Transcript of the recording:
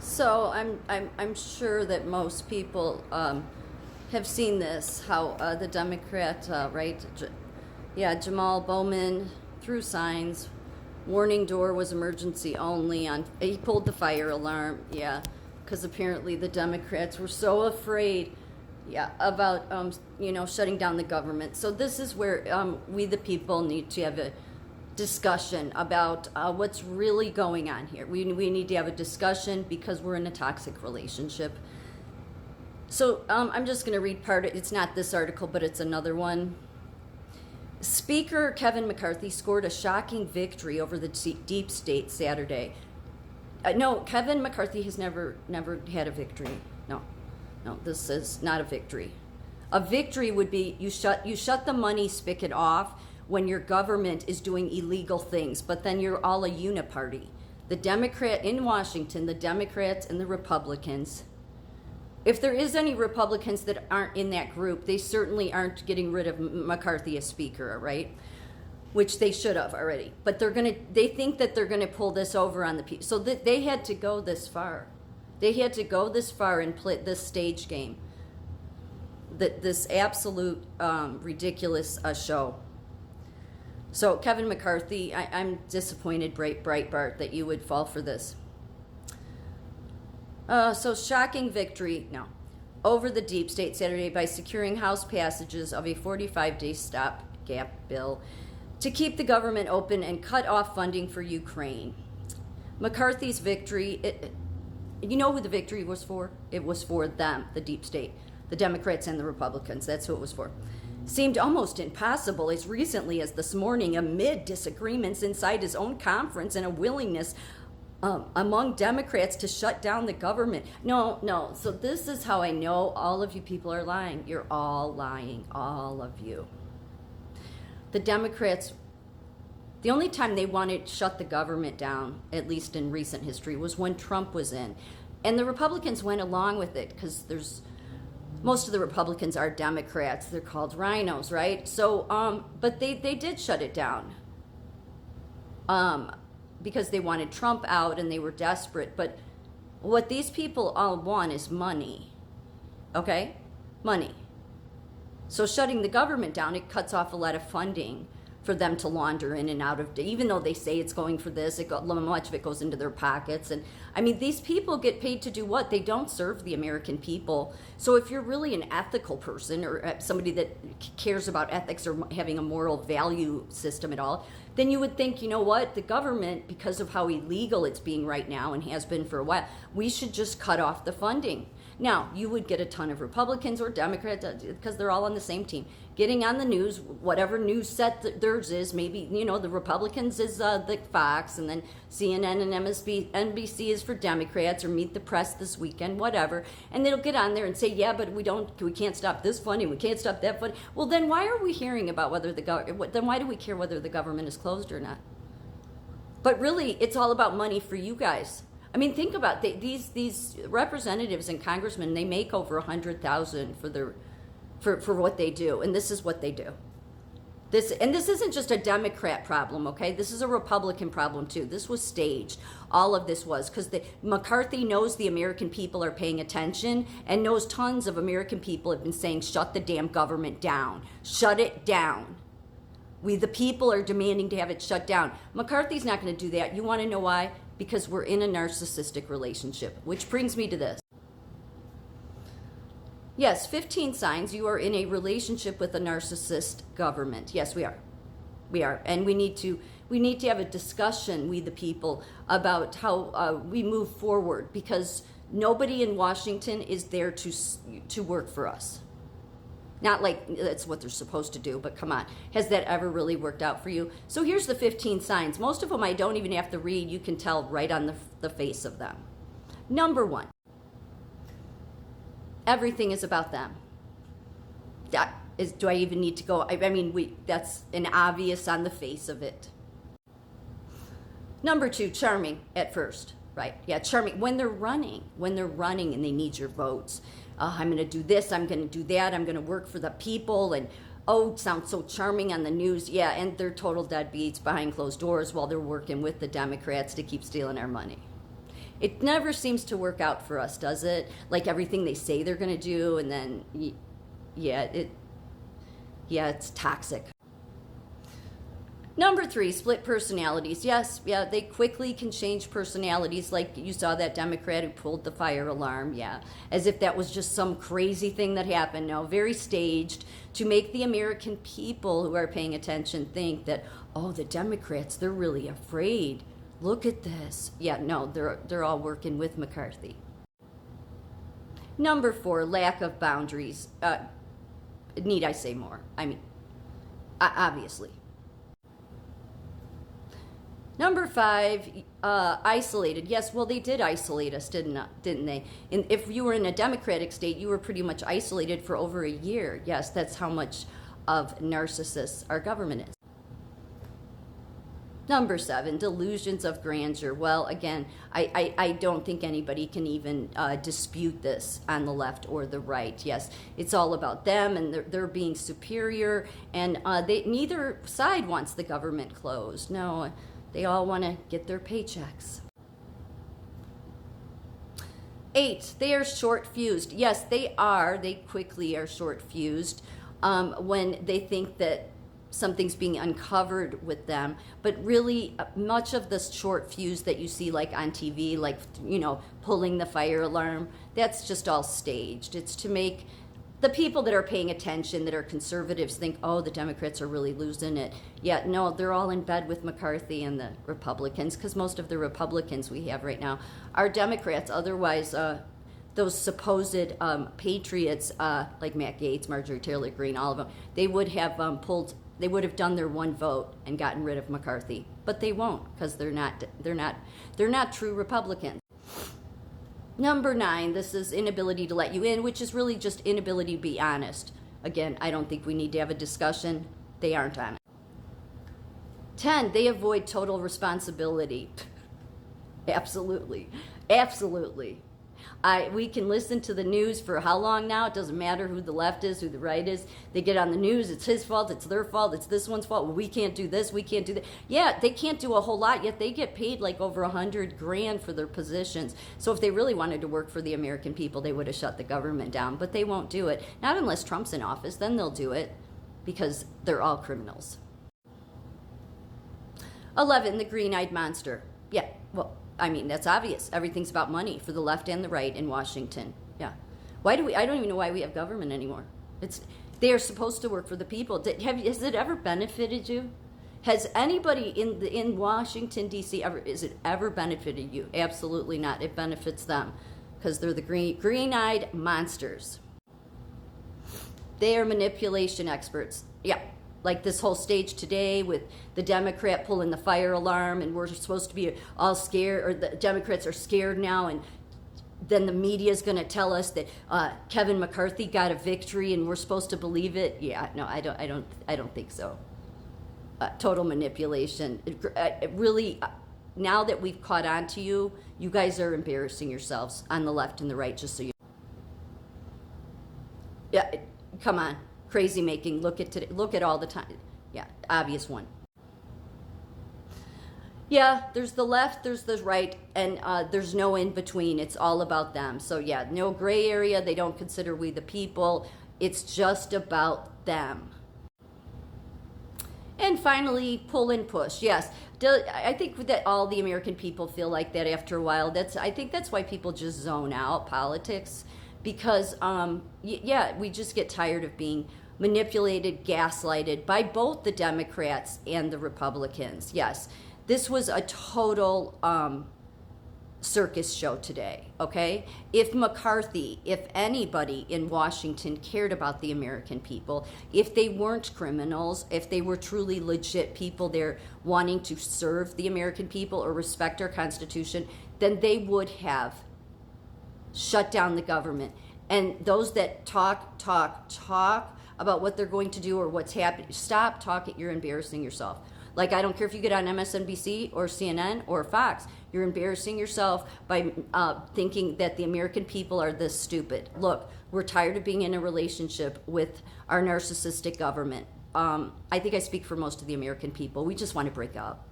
So I'm sure that most people have seen this. How the Democrat, right? Yeah, Jamal Bowman threw signs. Warning door was emergency only. On he pulled the fire alarm. Yeah, because apparently the Democrats were so afraid. Yeah, about shutting down the government. So this is where we the people need to have a discussion about what's really going on here. We need to have a discussion because we're in a toxic relationship. So I'm just going to read part of it's not this article, but it's another one. Speaker Kevin McCarthy scored a shocking victory over the deep state Saturday. No, Kevin McCarthy has never had a victory. No, this is not a victory. A victory would be you shut the money spigot off when your government is doing illegal things, but then you're all a uniparty. The Democrat in Washington, the Democrats and the Republicans. If there is any Republicans that aren't in that group, they certainly aren't getting rid of McCarthy as speaker, right? Which they should have already. But they think that they're gonna pull this over on the people. So they had to go this far. They had to go this far and play this stage game. This absolute ridiculous show. So Kevin McCarthy, I'm disappointed, Breitbart, that you would fall for this. So shocking victory, no, over the deep state Saturday by securing House passages of a 45-day stopgap bill to keep the government open and cut off funding for Ukraine. McCarthy's victory, you know who the victory was for? It was for them, the deep state, the Democrats and the Republicans. That's who it was for. Seemed almost impossible as recently as this morning amid disagreements inside his own conference and a willingness among Democrats to shut down the government. No. So this is how I know all of you people are lying. You're all lying, all of you. The Democrats, the only time they wanted to shut the government down, at least in recent history, was when Trump was in. And the Republicans went along with it because most of the Republicans are Democrats. They're called rhinos, right? So, but they did shut it down. Because they wanted Trump out and they were desperate. But what these people all want is money. Okay? Money. So shutting the government down, it cuts off a lot of funding for them to launder in and out of, even though they say it's going for this, much of it goes into their pockets. And I mean, these people get paid to do what? They don't serve the American people. So if you're really an ethical person or somebody that cares about ethics or having a moral value system at all, then you would think, you know what, the government, because of how illegal it's being right now and has been for a while, we should just cut off the funding. Now, you would get a ton of Republicans or Democrats, because they're all on the same team, getting on the news, whatever news set theirs is. Maybe, the Republicans is the Fox, and then CNN and NBC is for Democrats, or Meet the Press this weekend, whatever. And they'll get on there and say, yeah, but we can't stop this funding, we can't stop that funding. Well, then why are we hearing about then why do we care whether the government is closed or not? But really, it's all about money for you guys. I mean, think about these representatives and congressmen. They make over $100,000 for what they do, and this is what they do. This isn't just a Democrat problem, okay? This is a Republican problem too. This was staged. All of this was because McCarthy knows the American people are paying attention and knows tons of American people have been saying, shut the damn government down. Shut it down. We, the people, are demanding to have it shut down. McCarthy's not going to do that. You want to know why? Because we're in a narcissistic relationship, which brings me to this. Yes, 15 signs you are in a relationship with a narcissist government. Yes, we are. We are. And we need to have a discussion, we the people, about how we move forward, because nobody in Washington is there to work for us. Not like that's what they're supposed to do, but come on. Has that ever really worked out for you? So here's the 15 signs. Most of them I don't even have to read. You can tell right on the face of them. Number 1, everything is about them. Do I even need to go? I mean, that's an obvious on the face of it. Number 2, charming at first. Right, yeah, charming. When they're running and they need your votes. I'm going to do this, I'm going to do that, I'm going to work for the people, and it sounds so charming on the news. Yeah, and they're total deadbeats behind closed doors while they're working with the Democrats to keep stealing our money. It never seems to work out for us, does it? Like everything they say they're going to do, and then, yeah, it's toxic. Number 3, split personalities. Yes, yeah, they quickly can change personalities, like you saw that Democrat who pulled the fire alarm, yeah, as if that was just some crazy thing that happened. No, very staged to make the American people who are paying attention think that, oh, the Democrats, they're really afraid. Look at this. Yeah, no, they're all working with McCarthy. Number 4, lack of boundaries. Need I say more? I mean, obviously. Number 5, isolated. Yes, well, they did isolate us, didn't they? And if you were in a Democratic state, you were pretty much isolated for over a year. Yes, that's how much of narcissists our government is. Number 7, delusions of grandeur. Well, again, I don't think anybody can even dispute this on the left or the right. Yes, it's all about them, and they're being superior, and neither side wants the government closed. No, they all want to get their paychecks. 8, they are short-fused. Yes, they are. They quickly are short-fused when they think that something's being uncovered with them. But really, much of the short fuse that you see like on TV, like, pulling the fire alarm, that's just all staged. It's to make the people that are paying attention, that are conservatives, think, oh, the Democrats are really losing it. Yeah, no, they're all in bed with McCarthy and the Republicans, because most of the Republicans we have right now are Democrats. Otherwise, those supposed patriots, like Matt Gaetz, Marjorie Taylor Greene, all of them, they would have they would have done their one vote and gotten rid of McCarthy, but they won't, because they're not true Republicans. Number 9, this is inability to let you in, which is really just inability to be honest. Again, I don't think we need to have a discussion. They aren't honest. 10, they avoid total responsibility. Absolutely. Absolutely. We can listen to the news for how long now? It doesn't matter who the left is, who the right is. They get on the news, it's his fault, it's their fault, it's this one's fault. Well, we can't do this, we can't do that. Yeah, they can't do a whole lot, yet they get paid like over $100,000 for their positions. So if they really wanted to work for the American people, they would have shut the government down, but they won't do it. Not unless Trump's in office, then they'll do it, because they're all criminals. 11, the green-eyed monster. Yeah, well, I mean, that's obvious. Everything's about money for the left and the right in Washington. Yeah. I don't even know why we have government anymore. They are supposed to work for the people. Has it ever benefited you? Has anybody in Washington, D.C., has it ever benefited you? Absolutely not. It benefits them, because they're the green-eyed monsters. They are manipulation experts. Yeah. Like this whole stage today with the Democrat pulling the fire alarm, and we're supposed to be all scared, or the Democrats are scared now, and then the media is going to tell us that Kevin McCarthy got a victory, and we're supposed to believe it. Yeah, no, I don't think so. Total manipulation. Really, now that we've caught on to you, you guys are embarrassing yourselves on the left and the right. Just so you. Yeah, come on. Crazy making. Look at all the time. Yeah, obvious one. Yeah, there's the left, there's the right, and there's no in between. It's all about them. So yeah, no gray area. They don't consider we the people. It's just about them. And finally, pull and push. Yes, I think that all the American people feel like that after a while. I think that's why people just zone out politics, because yeah, we just get tired of being manipulated, gaslighted by both the Democrats and the Republicans. Yes, this was a total circus show today, okay? If McCarthy, if anybody in Washington cared about the American people, if they weren't criminals, if they were truly legit people there wanting to serve the American people or respect our Constitution, then they would have shut down the government. And those that talk about what they're going to do or what's happening, stop talking. You're embarrassing yourself. Like, I don't care if you get on MSNBC or CNN or Fox, you're embarrassing yourself by thinking that the American people are this stupid. Look, we're tired of being in a relationship with our narcissistic government. I think I speak for most of the American people. We just want to break up.